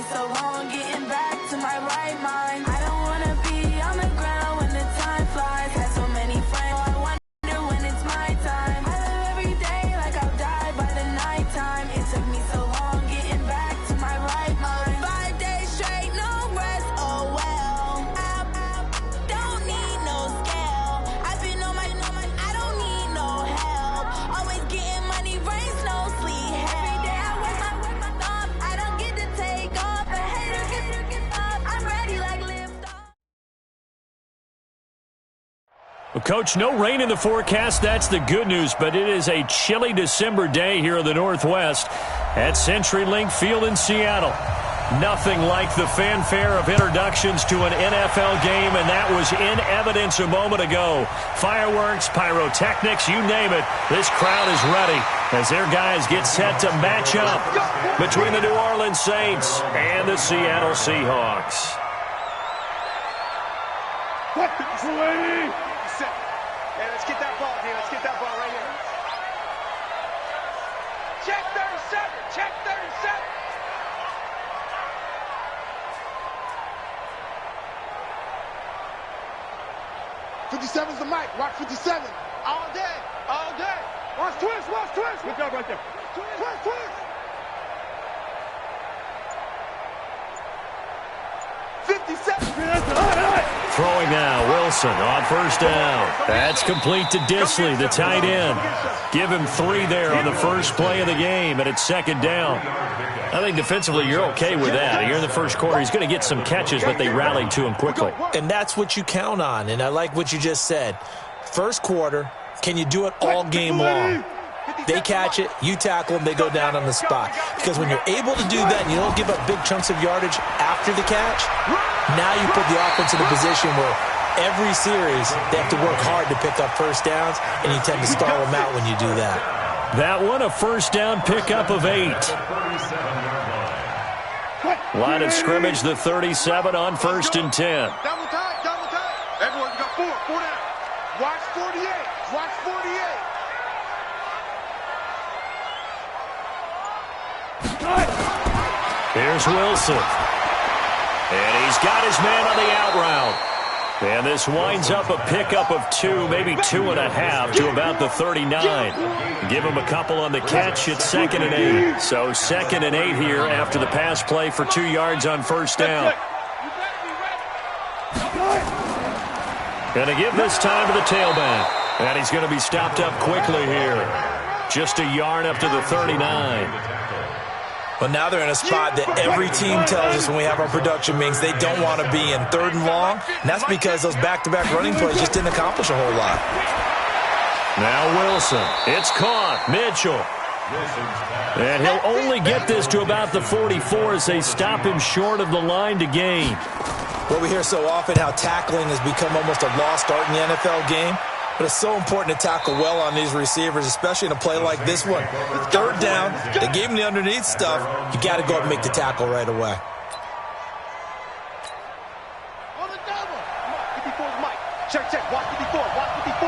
so long getting back to my right mind. I don't wanna be on the ground when the time flies. Had so many friends, I wonder when it's my time. I live every day like I'll die by the nighttime. It took me so long getting back to my right mind. 5 days straight, no rest, oh well. I don't need no scale. I've been on my, I don't need no help. Always getting money, rains, no sleep. Every day I work my thumb. I don't get to take off. A hater gets up. I'm ready like lift off. Well, Coach, no rain in the forecast. That's the good news, but it is a chilly December day here in the Northwest at CenturyLink Field in Seattle. Nothing like the fanfare of introductions to an NFL game, and that was in evidence a moment ago. Fireworks, pyrotechnics, you name it. This crowd is ready as their guys get set to match up between the New Orleans Saints and the Seattle Seahawks. Hey, let's get that ball, dude. Let's get that ball right here. Check 37. Check 37. '57's the mic. Watch 57. All day. All day. Watch twist. Watch twist. Good job right there. Twist. Twist. 57. Throwing now, Wilson on first down. That's complete to Disley, the tight end. Give him 3 there on the first play of the game, and it's second down. I think defensively you're okay with that. Here in the first quarter, he's going to get some catches, but they rallied to him quickly. And that's what you count on, and I like what you just said. First quarter, can you do it all game long? They catch it, you tackle them, they go down on the spot. Because when you're able to do that and you don't give up big chunks of yardage after the catch, now you put the offense in a position where every series they have to work hard to pick up first downs, and you tend to stall them out when you do that. That one a first down pickup of 8. Line of scrimmage, the 37 on first and 10. Double time. Double time. Everyone, you got 4 down. Watch 48. Watch 48. Here's Wilson. And he's got his man on the out route. And this winds up a pickup of 2, maybe 2.5 to about the 39. Give him a couple on the catch. It's 2nd and 8. So 2nd and 8 here after the pass play for 2 yards on first down. And to give this time to the tailback. And he's going to be stopped up quickly here. Just a yard up to the 39. But now they're in a spot that every team tells us when we have our production meetings they don't want to be in 3rd and long. And that's because those back-to-back running plays just didn't accomplish a whole lot. Now Wilson. It's caught. Mitchell. And he'll only get this to about the 44 as they stop him short of the line to gain. Well, we hear so often how tackling has become almost a lost art in the NFL game. But it's so important to tackle well on these receivers, especially in a play like this one. 3rd down, they gave him the underneath stuff. You got to go up and make the tackle right away. On the double. 54's Mike. Check. Watch 54. Watch 54.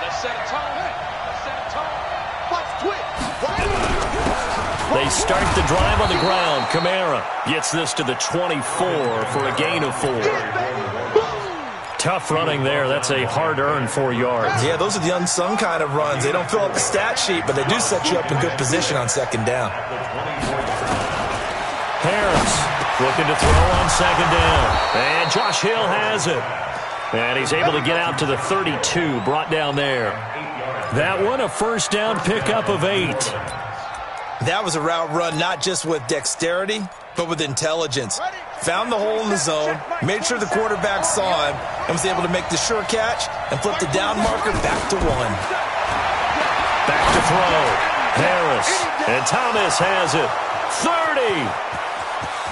Let's set a tone. Let's set a tone. Watch twist. They start the drive on the ground. Kamara gets this to the 24 for a gain of 4. Tough running there. That's a hard-earned 4 yards. Yeah, those are the unsung kind of runs. They don't fill up the stat sheet, but they do set you up in good position on 2nd down. Harris looking to throw on 2nd down. And Josh Hill has it. And he's able to get out to the 32, brought down there. That one a first down pickup of 8. That was a route run not just with dexterity, but with intelligence. Found the hole in the zone, made sure the quarterback saw him, and was able to make the sure catch and flip the down marker back to 1. Back to throw. Harris. And Thomas has it. 30.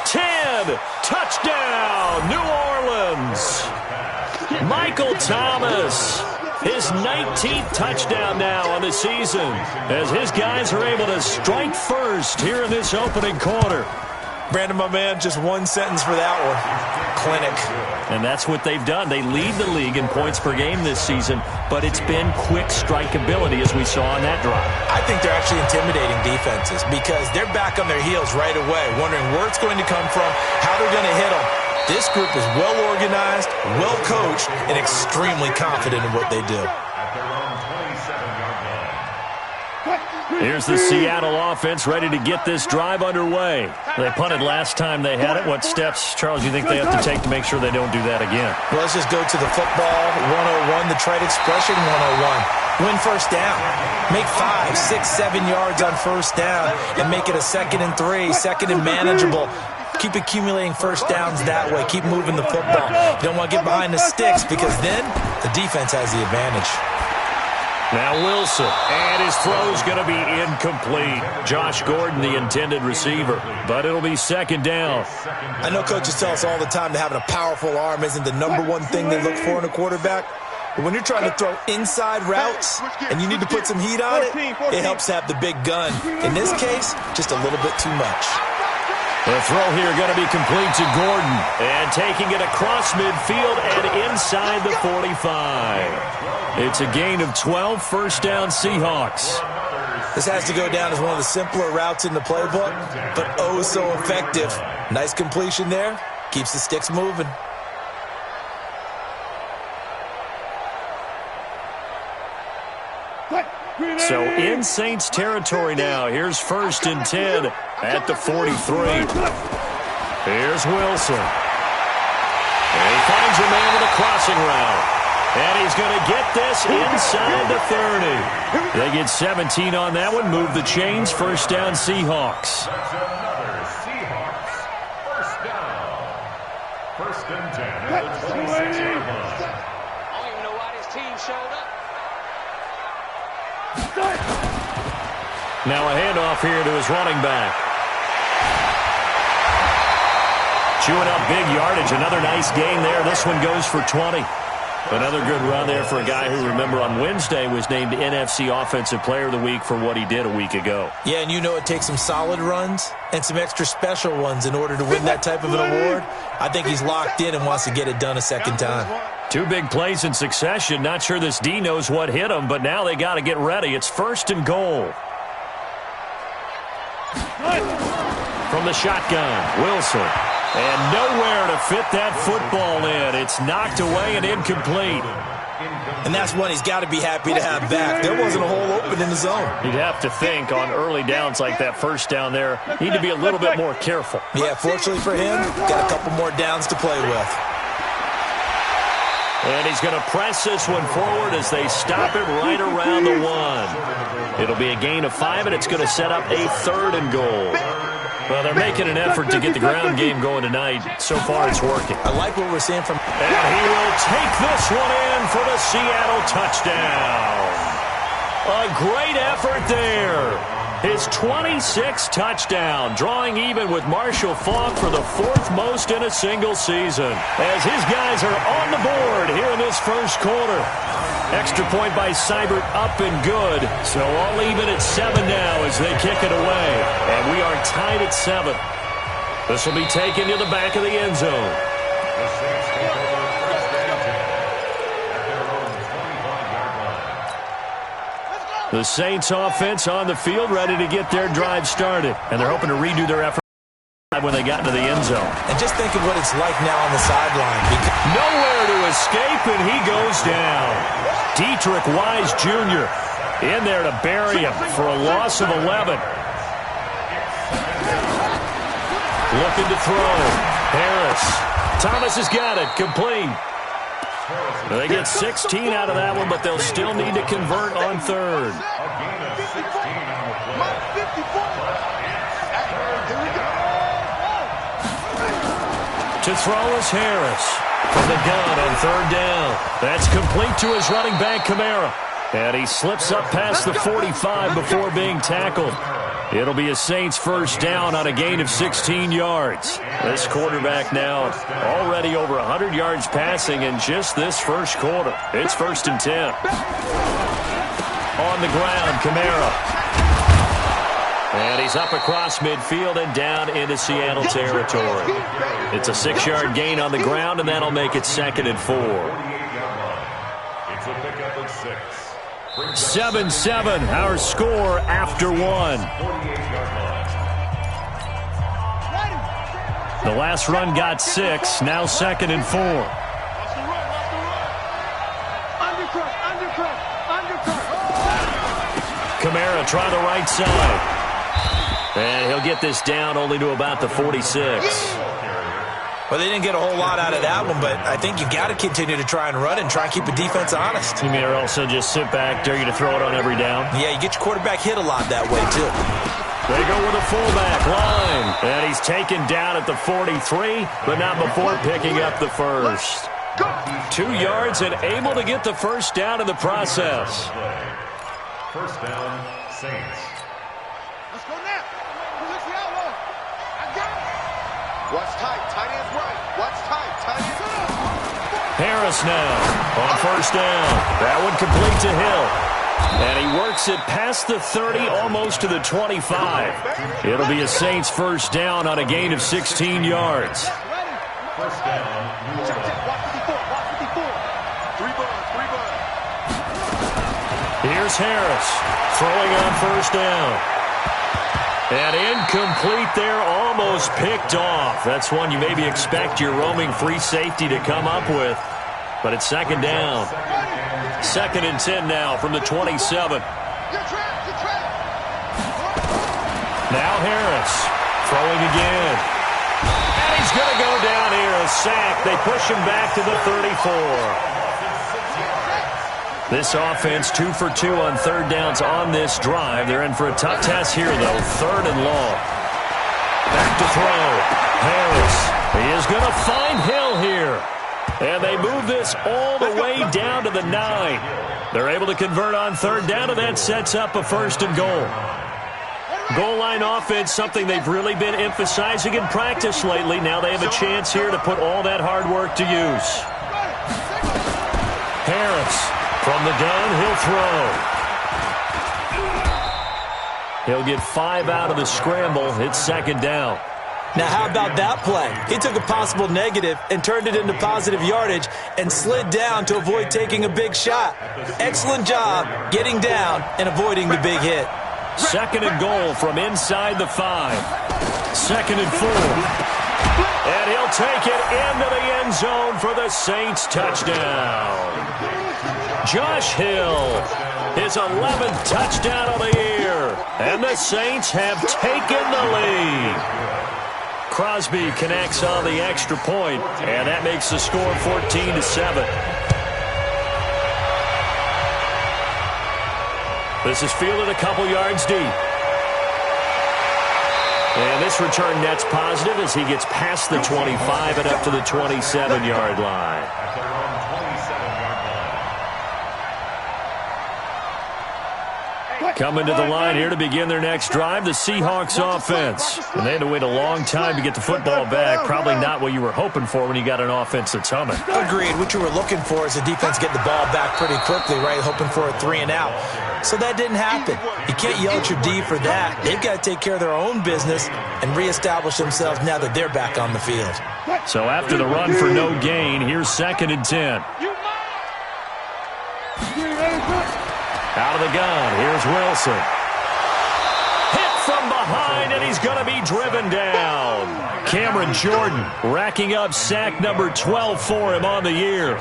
10. Touchdown, New Orleans. Michael Thomas. His 19th touchdown now on the season as his guys are able to strike first here in this opening quarter. Brandon, my man, just one sentence for that one. Clinic. And that's what they've done. They lead the league in points per game this season, but it's been quick strikeability as we saw on that drive. I think they're actually intimidating defenses because they're back on their heels right away, wondering where it's going to come from, how they're going to hit them. This group is well organized, well coached, and extremely confident in what they do. Here's the Seattle offense ready to get this drive underway. They punted last time they had it. What steps, Charles, do you think they have to take to make sure they don't do that again? Well, let's just go to the football 101, the trite expression 101. Win first down. Make 5, 6, 7 yards on first down and make it a 2nd and 3, 2nd and manageable. Keep accumulating first downs that way. Keep moving the football. You don't want to get behind the sticks because then the defense has the advantage. Now Wilson, and his throw's going to be incomplete. Josh Gordon, the intended receiver, but it'll be 2nd down. I know coaches tell us all the time that having a powerful arm isn't the #1 thing they look for in a quarterback. But when you're trying to throw inside routes and you need to put some heat on it, it helps to have the big gun. In this case, just a little bit too much. The throw here going to be complete to Gordon. And taking it across midfield and inside the 45. It's a gain of 12, first down Seahawks. This has to go down as one of the simpler routes in the playbook, but oh so effective. Nice completion there. Keeps the sticks moving. So in Saints territory now. Here's 1st and 10 at the 43. Here's Wilson. And he finds a man with a crossing route. And he's going to get this inside the 30. They get 17 on that one. Move the chains. First down Seahawks. That's another Seahawks first down. 1st and 10 at the 26-yard line. I don't even know why this team showed up. Now a handoff here to his running back. Chewing up big yardage. Another nice gain there. This one goes for 20. Another good run there for a guy who, remember, on Wednesday was named NFC Offensive Player of the Week for what he did a week ago. Yeah, and you know it takes some solid runs and some extra special ones in order to win that type of an award. I think he's locked in and wants to get it done a second time. 2 big plays in succession. Not sure this D knows what hit him, but now they got to get ready. It's 1st and goal. From the shotgun, Wilson. And nowhere to fit that football in. It's knocked away and incomplete. And that's one he's got to be happy to have back. There wasn't a hole open in the zone. You'd have to think on early downs like that first down there, need to be a little bit more careful. Yeah, fortunately for him, got a couple more downs to play with. And he's going to press this one forward as they stop it right around the 1. It'll be a gain of 5, and it's going to set up a 3rd and goal. Well, they're making an effort to get the ground game going tonight. So far, it's working. I like what we're seeing from... And he will take this one in for the Seattle touchdown. A great effort there. His 26th touchdown, drawing even with Marshall Faulk for the 4th most in a single season. As his guys are on the board here in this first quarter. Extra point by Seibert up and good. So all even at 7 now as they kick it away. And we are tied at 7. This will be taken to the back of the end zone. The Saints take over 1st and 10 at their own 25-yard line. The Saints offense on the field ready to get their drive started. And they're hoping to redo their effort when they got into the end zone. And just think of what it's like now on the sideline. Nowhere to escape, and he goes down. Dietrich Wise Jr. in there to bury him for a loss of 11. Looking to throw. Harris. Thomas has got it. Complete. They get 16 out of that one, but they'll still need to convert on 3rd. A gain of 16 on the play. To throw is Harris. From the gun on 3rd down. That's complete to his running back, Kamara. And he slips up past the 45 before being tackled. It'll be a Saints first down on a gain of 16 yards. This quarterback now already over 100 yards passing in just this first quarter. It's 1st and 10. On the ground, Kamara. And he's up across midfield and down into Seattle territory. It's a 6-yard gain on the ground, and that'll make it 2nd and 4. It's a pickup of 6. 7-7, our score after 1. 48-yard line. The last run got 6, now 2nd and 4. Kamara try the right side. And he'll get this down only to about the 46. Well, they didn't get a whole lot out of that one, but I think you've got to continue to try and run and try and keep the defense honest. You mean or also just sit back, dare you to throw it on every down? Yeah, you get your quarterback hit a lot that way, too. They go with a fullback line. And he's taken down at the 43, but not before picking up the first. 2 yards and able to get the first down in the process. First down, Saints. Let's go now. Let's the outlaw. I got it. Watch tight. Tight end's right. Watch tight. Tight end's right. Harris now on first down. That one complete to Hill. And he works it past the 30, almost to the 25. It'll be a Saints first down on a gain of 16 yards. First down, New Orleans. Watch 54. Watch 54. 3 buns. 3 buns. Here's Harris throwing on first down. And incomplete there, almost picked off. That's one you maybe expect your roaming free safety to come up with. But it's 2nd down. 2nd and 10 now from the 27. Now Harris throwing again. And he's going to go down here, a sack. They push him back to the 34. This offense 2 for 2 on 3rd downs on this drive. They're in for a tough test here, though. 3rd and long. Back to throw. Harris. He is going to find Hill here. And they move this all the way down to the 9. They're able to convert on 3rd down, and that sets up a 1st and goal. Goal line offense, something they've really been emphasizing in practice lately. Now they have a chance here to put all that hard work to use. Harris. From the gun, he'll throw. He'll get 5 out of the scramble. It's 2nd down. Now, how about that play? He took a possible negative and turned it into positive yardage and slid down to avoid taking a big shot. Excellent job getting down and avoiding the big hit. 2nd and goal from inside the 5. 2nd and 4. And he'll take it into the end zone for the Saints touchdown. Josh Hill, his 11th touchdown of the year. And the Saints have taken the lead. Crosby connects on the extra point, and that makes the score 14-7. This is fielded a couple yards deep. And this return net's positive as he gets past the 25 and up to the 27-yard line. Coming to the line here to begin their next drive, the Seahawks offense. And they had to wait a long time to get the football back. Probably not what you were hoping for when you got an offense that's humming. Agreed. What you were looking for is the defense getting the ball back pretty quickly, right? Hoping for a 3 and out. So that didn't happen. You can't yell at your D for that. They've got to take care of their own business and reestablish themselves now that they're back on the field. So after the run for no gain, here's 2nd and 10. Out of the gun, here's Wilson. Hit from behind, and he's going to be driven down. Cameron Jordan racking up sack number 12 for him on the year.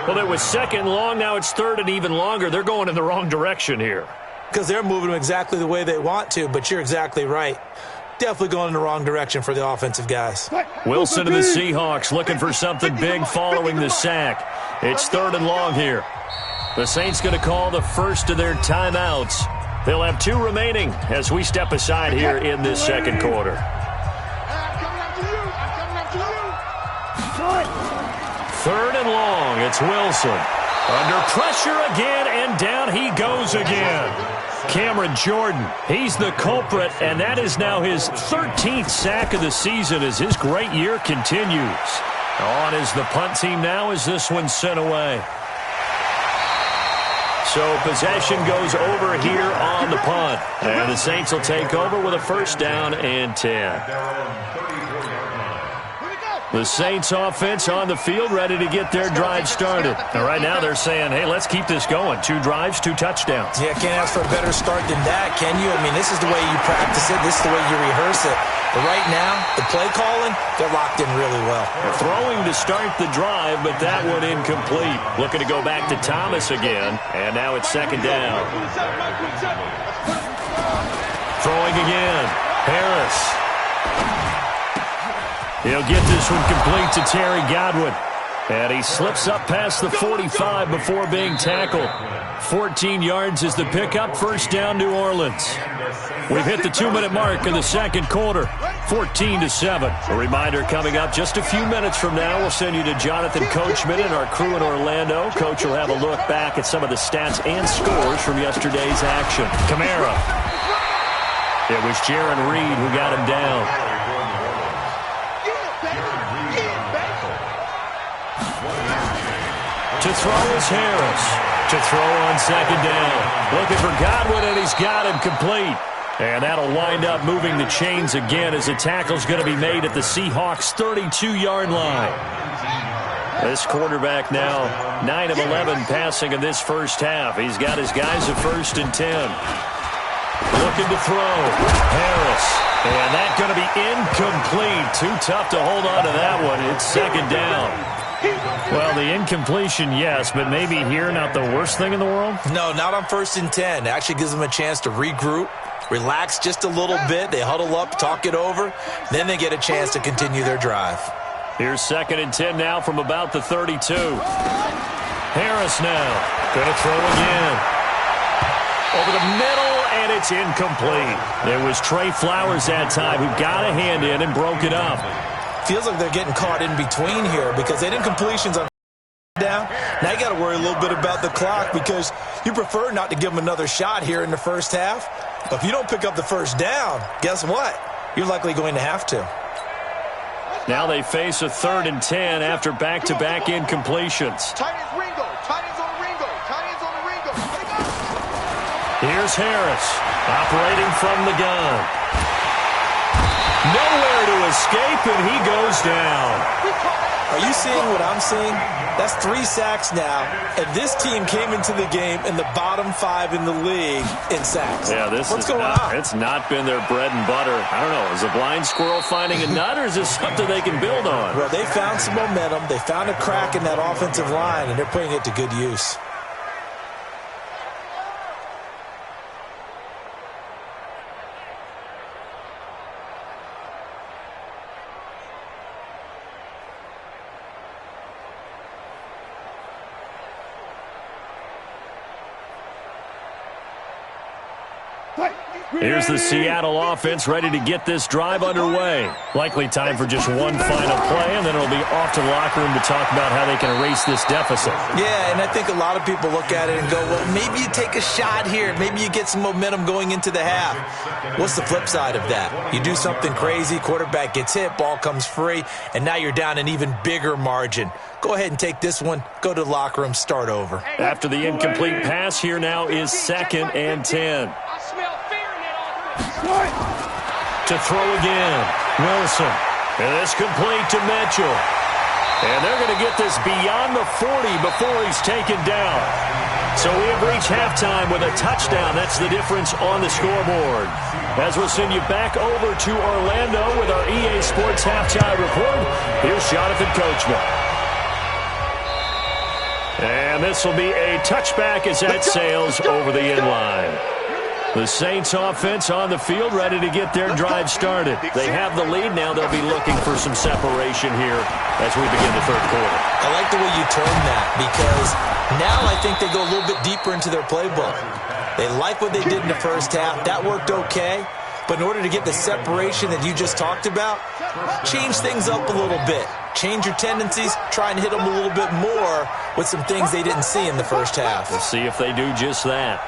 Well, it was 2nd long, now it's 3rd and even longer. They're going in the wrong direction here. Because they're moving them exactly the way they want to, but you're exactly right. Definitely going in the wrong direction for the offensive guys. Wilson and the Seahawks looking for something big following the sack. It's 3rd and long here. The Saints going to call the first of their timeouts. They'll have 2 remaining as we step aside here in this 2nd quarter. I'm coming after you. I'm coming after you. 3rd and long. It's Wilson. Under pressure again, and down he goes again. Cameron Jordan, he's the culprit, and that is now his 13th sack of the season as his great year continues. On is the punt team now as this one's sent away. So possession goes over here on the punt. And the Saints will take over with a first down and 10. The Saints offense on the field ready to get their drive started. And right now they're saying, hey, let's keep this going. 2 drives, 2 touchdowns. Yeah, can't ask for a better start than that, can you? I mean, this is the way you practice it. This is the way you rehearse it. But right now, the play calling, they're locked in really well. Throwing to start the drive, but that one incomplete. Looking to go back to Thomas again. And now it's second down. Throwing again. Harris. He'll get this one complete to Terry Godwin. And he slips up past the 45 before being tackled. 14 yards is the pickup. First down, New Orleans. We've hit the 2-minute mark in the second quarter. 14-7. A reminder coming up just a few minutes from now. We'll send you to Jonathan Coachman and our crew in Orlando. Coach will have a look back at some of the stats and scores from yesterday's action. Kamara. It was Jaron Reed who got him down. To throw is Harris. To throw on second down. Looking for Godwin, and he's got him complete. And that'll wind up moving the chains again as the tackle's going to be made at the Seahawks' 32-yard line. This quarterback now 9 of 11 passing in this first half. He's got his guys at 1st and 10. Looking to throw. Harris. And that's going to be incomplete. Too tough to hold on to that one. It's second down. Well, the incompletion, yes, but maybe here not the worst thing in the world? No, not on 1st and 10. It actually gives them a chance to regroup, relax just a little bit. They huddle up, talk it over. Then they get a chance to continue their drive. Here's 2nd and 10 now from about the 32. Harris now. Going to throw again. Over the middle, and it's incomplete. There was Trey Flowers that time who got a hand in and broke it up. Feels like they're getting caught in between here because they didn't completions on down. Now you got to worry a little bit about the clock because you prefer not to give them another shot here in the first half. But if you don't pick up the first down, guess what? You're likely going to have to. Now they face a 3rd and 10 after back-to-back incompletions. Tight ends Ringo. Tight ends on the Ringo. Tight ends on the Ringo. Here's Harris operating from the gun. Nowhere to escape, and he goes down. Are you seeing what I'm seeing? That's 3 sacks now, and this team came into the game in the bottom 5 in the league in sacks. Yeah, what's going on? It's not been their bread and butter. I don't know. Is a blind squirrel finding a nut, or is this something they can build on? Well, they found some momentum. They found a crack in that offensive line, and they're putting it to good use. Here's the Seattle offense ready to get this drive underway. Likely time for just one final play, and then it'll be off to the locker room to talk about how they can erase this deficit. Yeah, and I think a lot of people look at it and go, well, maybe you take a shot here. Maybe you get some momentum going into the half. What's the flip side of that? You do something crazy, quarterback gets hit, ball comes free, and now you're down an even bigger margin. Go ahead and take this one, go to the locker room, start over. After the incomplete pass, here now is 2nd and 10. To throw again, Wilson. And it's complete to Mitchell. And they're going to get this beyond the 40 before he's taken down. So we have reached halftime with a touchdown. That's the difference on the scoreboard. As we'll send you back over to Orlando with our EA Sports Halftime Report, here's Jonathan Coachman. And this will be a touchback as that sails over the end line. The Saints offense on the field ready to get their drive started. They have the lead. Now they'll be looking for some separation here as we begin the third quarter. I like the way you termed that because now I think they go a little bit deeper into their playbook. They like what they did in the first half. That worked okay. But in order to get the separation that you just talked about, change things up a little bit. Change your tendencies. Try and hit them a little bit more with some things they didn't see in the first half. We'll see if they do just that.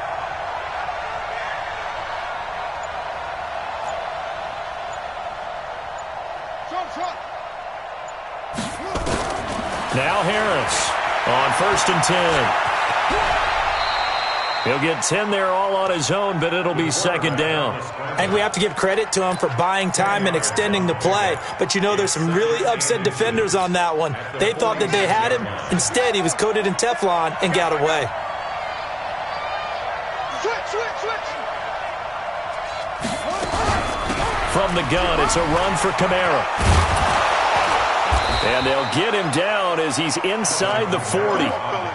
Now Harris on 1st and 10. He'll get 10 there all on his own, but it'll be second down. I think we have to give credit to him for buying time and extending the play. But, you know, there's some really upset defenders on that one. They thought that they had him. Instead, he was coated in Teflon and got away. Switch. From the gun, it's a run for Kamara. And they'll get him down as he's inside the 40.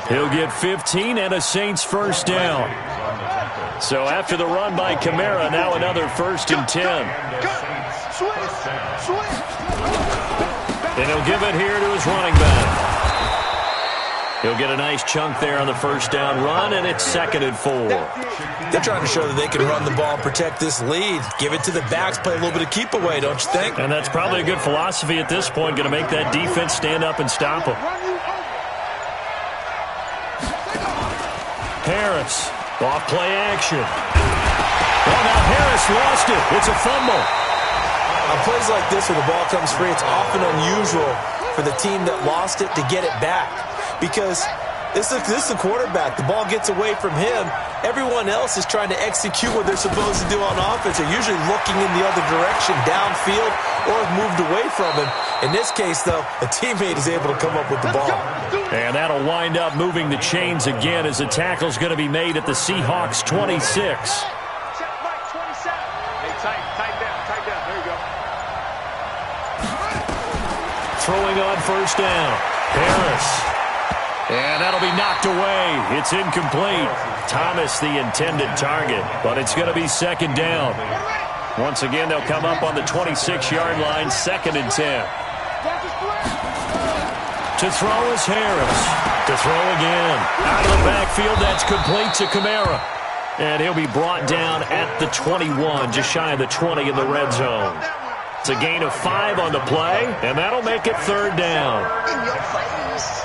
He'll get 15 and a Saints first down. So after the run by Kamara, now another 1st and 10. And he'll give it here to his running back. He'll get a nice chunk there on the first down run, and it's 2nd and 4. They're trying to show that they can run the ball and protect this lead. Give it to the backs, play a little bit of keep away, don't you think? And that's probably a good philosophy at this point, going to make that defense stand up and stop them. Harris, off play action. Well, now Harris lost it. It's a fumble. On plays like this where the ball comes free, it's often unusual for the team that lost it to get it back. Because this is the quarterback. The ball gets away from him. Everyone else is trying to execute what they're supposed to do on offense. They're usually looking in the other direction, downfield, or have moved away from him. In this case, though, a teammate is able to come up with the ball. And that'll wind up moving the chains again as the tackle's going to be made at the Seahawks 26. Check Mike, 27. Hey, tight down. There you go. Throwing on first down. Harris. And that'll be knocked away. It's incomplete. Thomas the intended target, but it's going to be 2nd down. Once again, they'll come up on the 26-yard line, 2nd and 10. To throw is Harris. To throw again. Out of the backfield, that's complete to Kamara. And he'll be brought down at the 21, just shy of the 20 in the red zone. It's a gain of 5 on the play, and that'll make it 3rd down. In your face.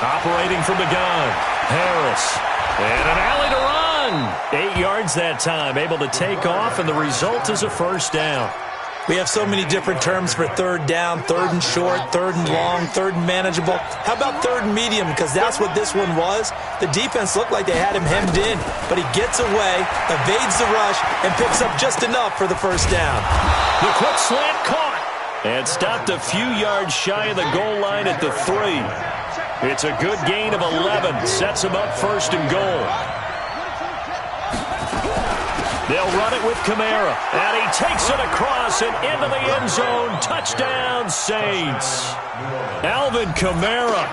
Operating from the gun, Harris. And an alley to run. 8 yards that time, able to take off, and the result is a first down. We have so many different terms for 3rd down, 3rd and short, 3rd and long, 3rd and manageable. How about 3rd and medium? Because that's what this one was. The defense looked like they had him hemmed in, but he gets away, evades the rush, and picks up just enough for the first down. The quick slant caught and stopped a few yards shy of the goal line at the 3. It's a good gain of 11. Sets him up 1st and goal. They'll run it with Kamara. And he takes it across and into the end zone. Touchdown, Saints. Alvin Kamara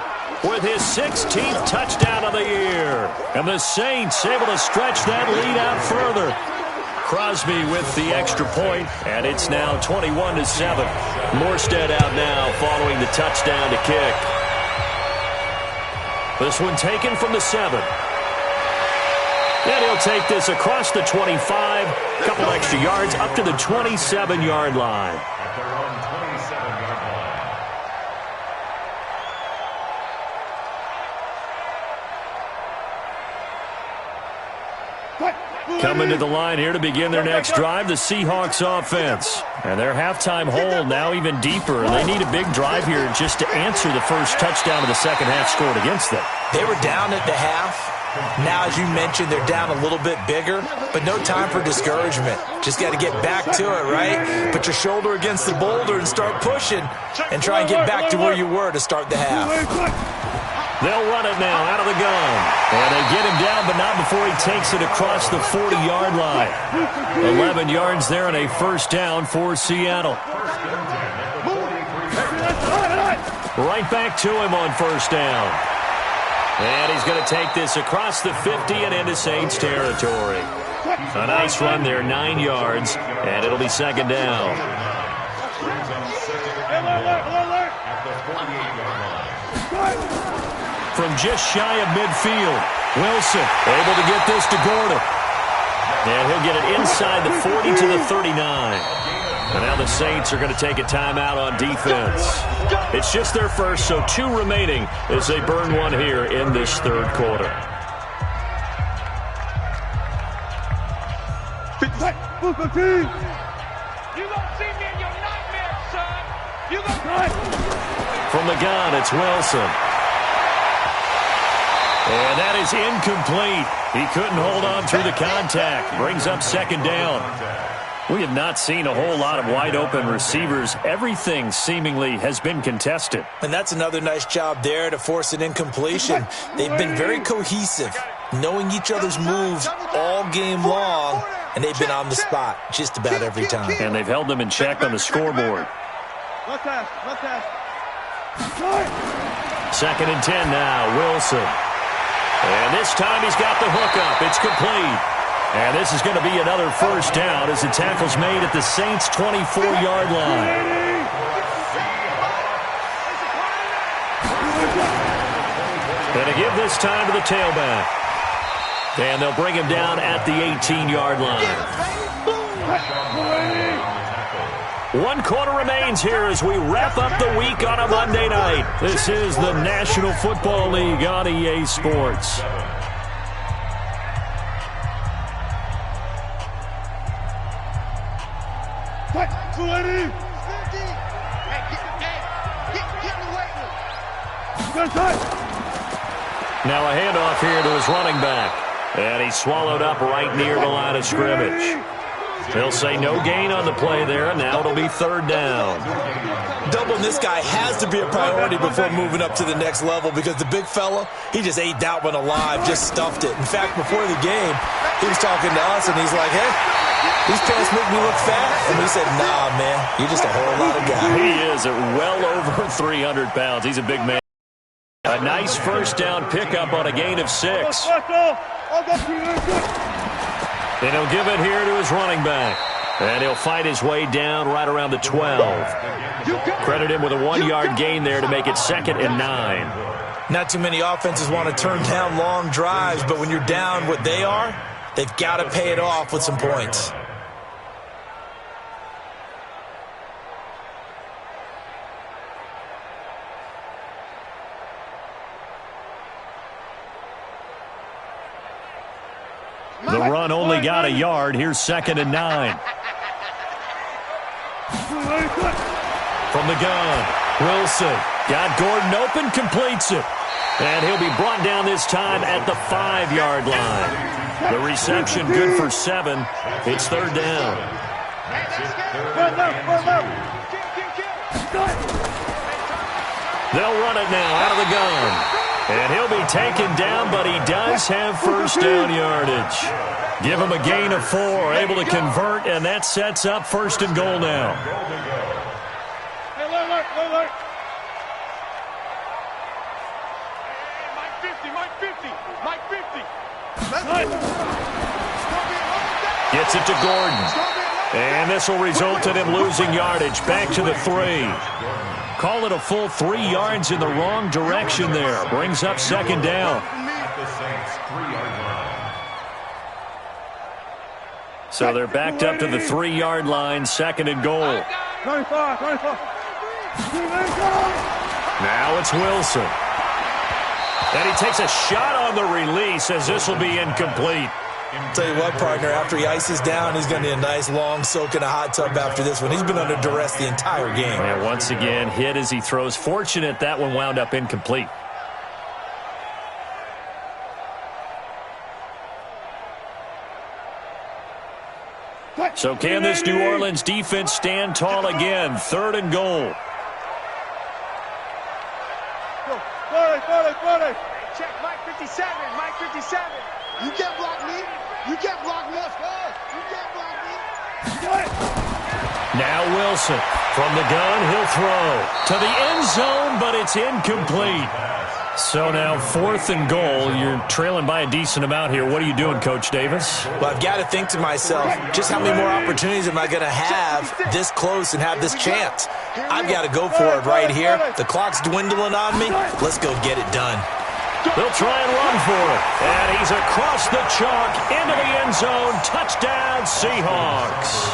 with his 16th touchdown of the year. And the Saints able to stretch that lead out further. Crosby with the extra point, and it's now 21-7. Morstead out now following the touchdown to kick. This one taken from the 7. And he'll take this across the 25, a couple extra yards, up to the 27-yard line. At their own 27-yard line. Coming to the line here to begin their next drive, the Seahawks offense. And their halftime hole now even deeper. They need a big drive here just to answer the first touchdown of the second half scored against them. They were down at the half. Now, as you mentioned, they're down a little bit bigger, but no time for discouragement. Just got to get back to it, right? Put your shoulder against the boulder and start pushing and try and get back to where you were to start the half. They'll run it now out of the gun. And they get him down, but not before he takes it across the 40-yard line. 11 yards there and a first down for Seattle. Right back to him on first down. And he's going to take this across the 50 and into Saints territory. A nice run there, 9 yards, and it'll be second down. From just shy of midfield, Wilson able to get this to Gordon. And he'll get it inside the 40 to the 39. And now the Saints are going to take a timeout on defense. It's just their first, so 2 remaining as they burn one here in this third quarter. You gonna see me in your nightmare, son. You gonna... From the gun, it's Wilson. And that is incomplete. He couldn't hold on through the contact. Brings up second down. We have not seen a whole lot of wide-open receivers. Everything seemingly has been contested. And that's another nice job there to force an incompletion. They've been very cohesive, knowing each other's moves all game long, and they've been on the spot just about every time. And they've held them in check on the scoreboard. Second and 10 now, Wilson. And this time he's got the hookup. It's complete. And this is going to be another first down as the tackle's made at the Saints' 24-yard line. And to give this time to the tailback. And they'll bring him down at the 18-yard line. 1 quarter remains here as we wrap up the week on a Monday night. This is the National Football League on EA Sports. Now a handoff here to his running back. And he's swallowed up right near the line of scrimmage. They'll say no gain on the play there, and now it'll be third down. Doubling this guy has to be a priority before moving up to the next level because the big fella, he just ate that one alive, just stuffed it. In fact, before the game, he was talking to us, and he's like, hey, these pants make me look fat. And we said, nah, man, you're just a whole lot of guy. He is at well over 300 pounds. He's a big man. A nice first down pickup on a gain of 6. And he'll give it here to his running back. And he'll fight his way down right around the 12. Credit him with a 1-yard gain there to make it 2nd and 9. Not too many offenses want to turn down long drives, but when you're down what they are, they've got to pay it off with some points. The run only got a yard. Here's 2nd and 9. From the gun, Wilson got Gordon open, completes it. And he'll be brought down this time at the 5-yard line. The reception good for 7. It's third down. They'll run it now out of the gun. And he'll be taken down, but he does have first down yardage. Give him a gain of 4, able to convert, and that sets up 1st and goal now. Gets it to Gordon. And this will result in him losing yardage back to the 3. Call it a full 3 yards in the wrong direction there. Brings up 2nd down. So they're backed up to the 3-yard line, 2nd and goal. Now it's Wilson. And he takes a shot on the release as this will be incomplete. Tell you what, partner, after he ices down, he's going to need a nice long soak in a hot tub after this one. He's been under duress the entire game. And once again, hit as he throws. Fortunate that one wound up incomplete. So can this New Orleans defense stand tall again? 3rd and goal. Check, Mike 57, Mike 57. You can't block me. You can't block me. You can't block me. Now Wilson from the gun. He'll throw to the end zone, but it's incomplete. So now 4th and goal. You're trailing by a decent amount here. What are you doing, Coach Davis? Well, I've got to think to myself, just how many more opportunities am I going to have this close and have this chance? I've got to go for it right here. The clock's dwindling on me. Let's go get it done. They'll try and run for it. And he's across the chalk into the end zone. Touchdown, Seahawks.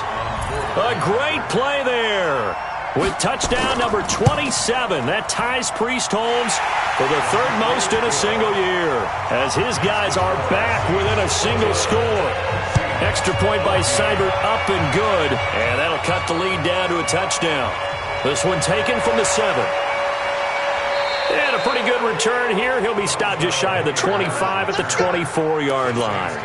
A great play there. With touchdown number 27, that ties Priest Holmes for the 3rd most in a single year, as his guys are back within a single score. Extra point by Seibert, up and good, and that'll cut the lead down to a touchdown. This one taken from the 7. And a a pretty good return here. He'll be stopped just shy of the 25 at the 24-yard line.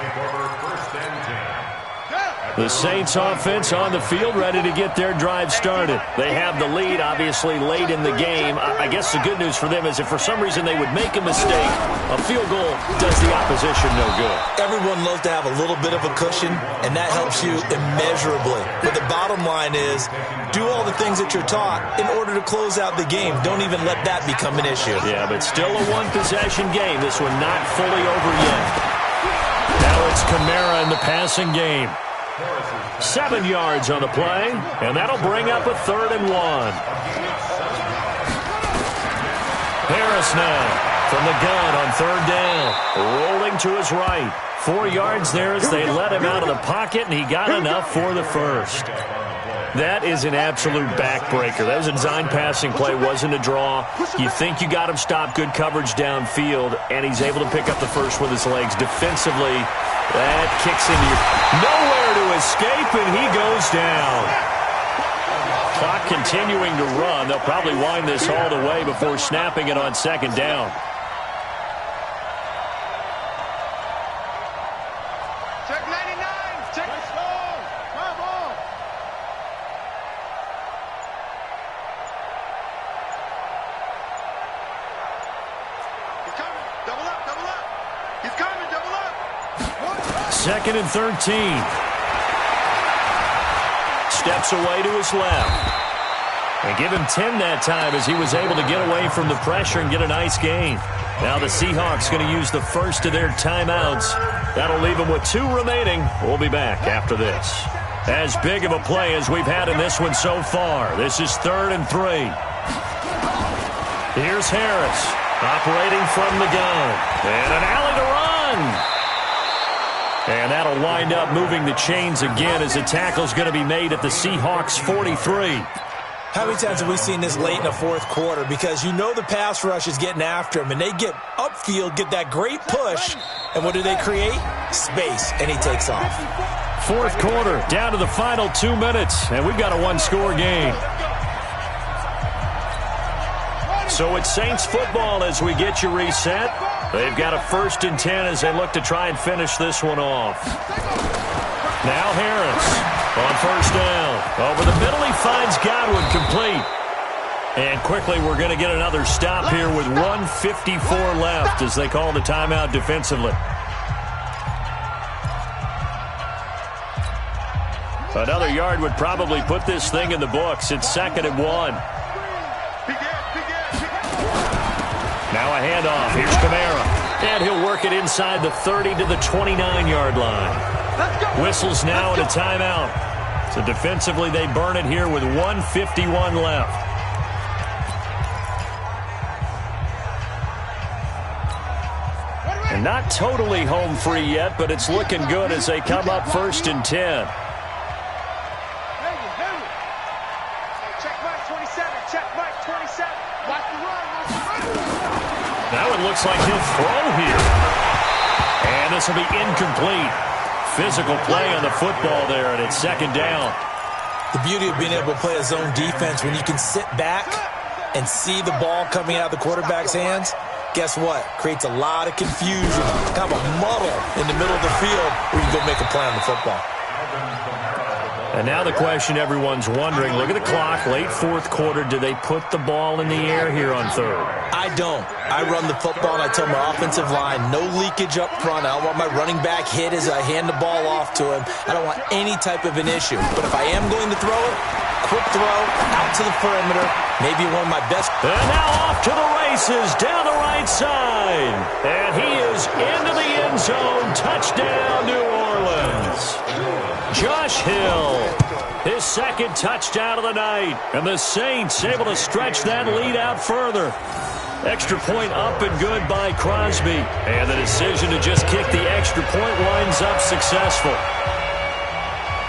The Saints offense on the field, ready to get their drive started. They have the lead, obviously, late in the game. I guess the good news for them is if for some reason they would make a mistake, a field goal does the opposition no good. Everyone loves to have a little bit of a cushion, and that helps you immeasurably. But the bottom line is, do all the things that you're taught in order to close out the game. Don't even let that become an issue. Yeah, but still a one-possession game. This one not fully over yet. Now it's Kamara in the passing game. 7 yards on the play, and that'll bring up a 3rd and 1. Harris now from the gun on 3rd down, rolling to his right. 4 yards there as they let him out of the pocket, and he got enough for the first. That is an absolute backbreaker. That was a design passing play, wasn't a draw. You think you got him stopped, good coverage downfield, and he's able to pick up the first with his legs. Defensively, that kicks into your nowhere to escape, and he goes down. Clock continuing to run. They'll probably wind this all the way before snapping it on 2nd down. Check 99. Check the score. Come on. He's coming. Double up. Double up. He's coming. Double up. 2nd and 13. Steps away to his left. And give him 10 that time as he was able to get away from the pressure and get a nice gain. Now the Seahawks going to use the first of their timeouts. That'll leave them with 2 remaining. We'll be back after this. As big of a play as we've had in this one so far. This is 3rd and 3. Here's Harris operating from the gun. And an alley to run. And that'll wind up moving the chains again as the tackle's going to be made at the Seahawks 43. How many times have we seen this late in the 4th quarter? Because you know the pass rush is getting after him, and they get upfield, get that great push, and what do they create? Space, and he takes off. 4th quarter, down to the final 2 minutes, and we've got a 1-score game. So it's Saints football as we get you reset. They've got a 1st and 10 as they look to try and finish this one off. Now Harris on 1st down. Over the middle, he finds Godwin complete. And quickly, we're going to get another stop here with 1:54 left as they call the timeout defensively. Another yard would probably put this thing in the books. It's 2nd and 1. Now a handoff. Here's Kamara. And he'll work it inside the 30 to the 29-yard line. Whistles now and a timeout. So defensively, they burn it here with 1:51 left. And not totally home free yet, but it's looking good as they come up 1st and 10. Now it looks like he'll throw here. And this will be incomplete. Physical play on the football there, and it's 2nd down. The beauty of being able to play a zone defense when you can sit back and see the ball coming out of the quarterback's hands, guess what? Creates a lot of confusion, kind of a muddle in the middle of the field where you go make a play on the football. And now the question everyone's wondering, look at the clock, late 4th quarter, do they put the ball in the air here on 3rd? I don't. I run the football, and I tell my offensive line, no leakage up front. I don't want my running back hit as I hand the ball off to him. I don't want any type of an issue. But if I am going to throw it, quick throw, out to the perimeter, maybe one of my best. And now off to the races, down the right side. And he is into the end zone. Touchdown, New Orleans. Josh Hill, his 2nd touchdown of the night. And the Saints able to stretch that lead out further. Extra point up and good by Crosby. And the decision to just kick the extra point winds up successful.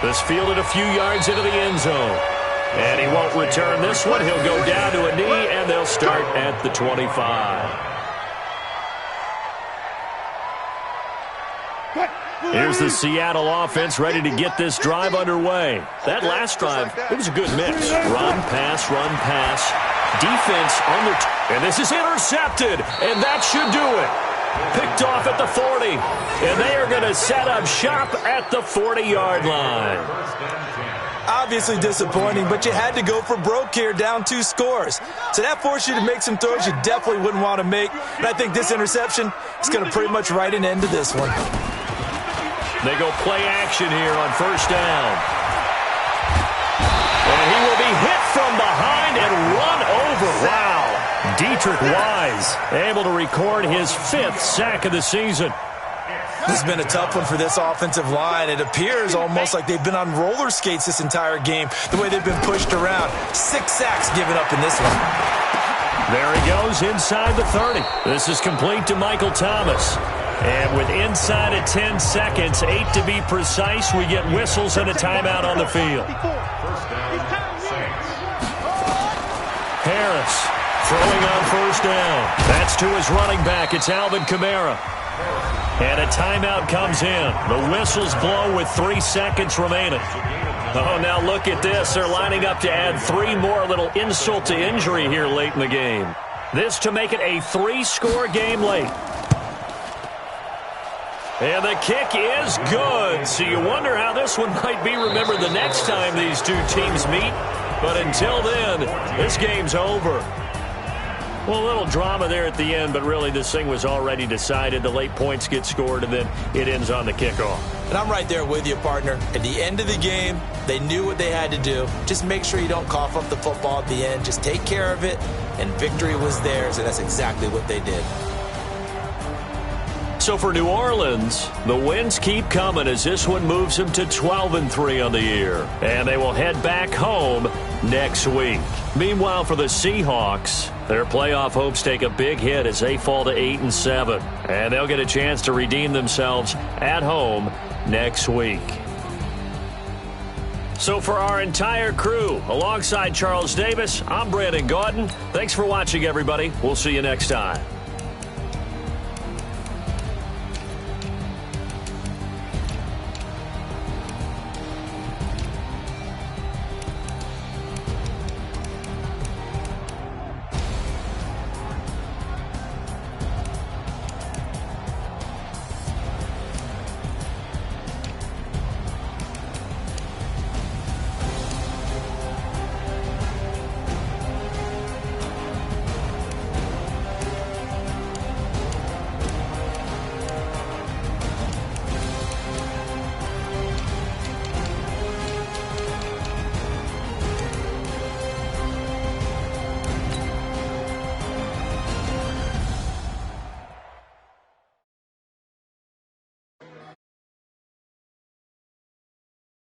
This fielded a few yards into the end zone. And he won't return this one. He'll go down to a knee, and they'll start at the 25. Here's the Seattle offense ready to get this drive underway. That last drive, it was a good mix. Run, pass, Defense on their and this is intercepted, and that should do it. Picked off at the 40, and they are going to set up shop at the 40-yard line. Obviously disappointing, but you had to go for broke here, down 2 scores. So that forced you to make some throws you definitely wouldn't want to make. And I think this interception is going to pretty much write an end to this one. They go play action here on first down. And he will be hit from behind and run over. Wow. Dietrich Wise able to record his 5th sack of the season. This has been a tough one for this offensive line. It appears almost like they've been on roller skates this entire game, the way they've been pushed around. 6 sacks given up in this one. There he goes inside the 30. This is complete to Michael Thomas. And with inside of 10 seconds, 8 to be precise, we get whistles and a timeout on the field. First down, Saints. Harris throwing on first down. That's to his running back. It's Alvin Kamara. And a timeout comes in. The whistles blow with 3 seconds remaining. Oh, now look at this. They're lining up to add 3 more, a little insult to injury here late in the game. This to make it a 3-score game late. And the kick is good. So you wonder how this one might be remembered the next time these two teams meet. But until then, this game's over. Well, a little drama there at the end, but really this thing was already decided. The late points get scored, and then it ends on the kickoff. And I'm right there with you, partner. At the end of the game, they knew what they had to do. Just make sure you don't cough up the football at the end. Just take care of it, and victory was theirs, and that's exactly what they did. So for New Orleans, the wins keep coming as this one moves them to 12-3 on the year. And they will head back home next week. Meanwhile, for the Seahawks, their playoff hopes take a big hit as they fall to 8-7. And they'll get a chance to redeem themselves at home next week. So for our entire crew, alongside Charles Davis, I'm Brandon Gaudin. Thanks for watching, everybody. We'll see you next time.